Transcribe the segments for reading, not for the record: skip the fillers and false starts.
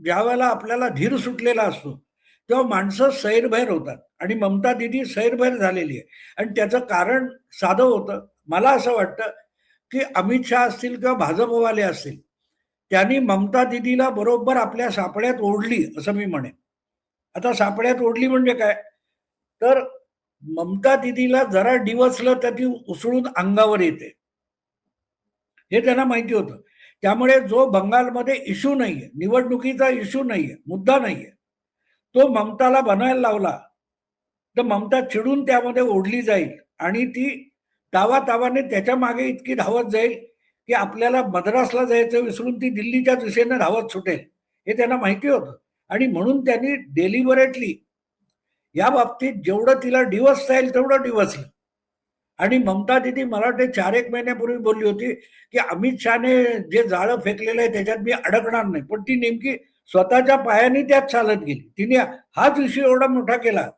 ज्यावेळेला आपल्याला धीर सुटलेला असतो तेव्हा माणसं सैरभैर होतात आणि ममता दिदी सैरभैर झालेली आहे. आणि त्याचं कारण साधं होतं. मला असं वाटतं की अमित शहा असतील किंवा भाजपवाले असतील, त्यांनी ममता दिदीला बरोबर आपल्या सापड्यात ओढली असं मी म्हणेन. आता सापड्यात ओढली म्हणजे काय, तर ममता दिदीला जरा डिवचलं तर ती उसळून अंगावर येते, हे त्यांना माहिती होतं. त्यामुळे जो बंगालमध्ये इश्यू नाहीये, निवडणुकीचा इश्यू नाहीये, मुद्दा नाहीये, तो ममताला बनायला लावला, तर ममता चिडून त्यामध्ये ओढली जाईल आणि ती तावातावाने त्याच्या मागे इतकी धावत जाईल की आपल्याला मद्रासला जायचं विसरून ती दिल्लीच्या दिशेने धावत सुटेल, हे त्यांना माहिती होतं. आणि म्हणून त्यांनी डेलिबरेटली या बाबतीत जेवढं तिला डिवचता येईल तेवढं डिवचलं. आणि ममता दिदी मला वाटते 4-1 महिन्यापूर्वी बोलली होती की अमित शहाने जे जाळं फेकलेलं आहे त्याच्यात मी अडकणार नाही, पण ती नेमकी स्वतःच्या पायाने त्यात चालत गेली. तिने हाच इश्यू एवढा मोठा केला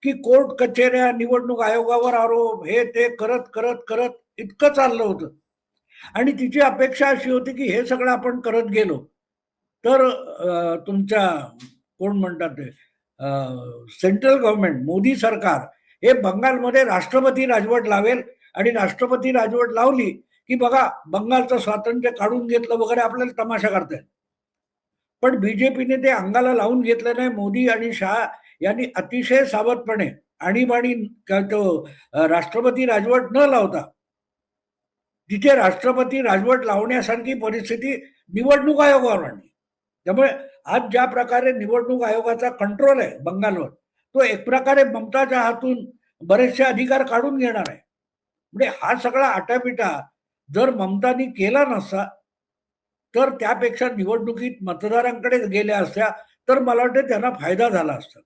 की कोर्ट कचेऱ्या, निवडणूक आयोगावर आरोप, हे ते करत करत करत इतकं चाललं होतं. आणि तिची अपेक्षा अशी होती की हे सगळं आपण करत गेलो तर तुमच्या कोण म्हणतात ते सेंट्रल गव्हर्नमेंट, मोदी सरकार हे बंगालमध्ये राष्ट्रपती राजवट लावेल आणि राष्ट्रपती राजवट लावली की बघा बंगालचं स्वातंत्र्य काढून घेतलं वगैरे, आपल्याला तमाशा करतायत. पण बीजेपीने ते अंगाला लावून घेतलं नाही. मोदी आणि शहा यांनी अतिशय सावधपणे आणीबाणी तो राष्ट्रपती राजवट न लावता, तिथे राष्ट्रपती राजवट लावण्यासारखी परिस्थिती निवडणूक आयोगावर आणली. त्यामुळे आज ज्या प्रकारे निवडणूक आयोगाचा कंट्रोल आहे बंगालवर, तो एक प्रकारे ममताच्या हातून बरेचसे अधिकार काढून घेणार आहे. म्हणजे हा सगळा आटापिटा जर ममतानी केला नसता तर त्यापेक्षा निवडणुकीत मतदारांकडे गेल्या असत्या तर मला वाटतं त्यांना फायदा झाला असता.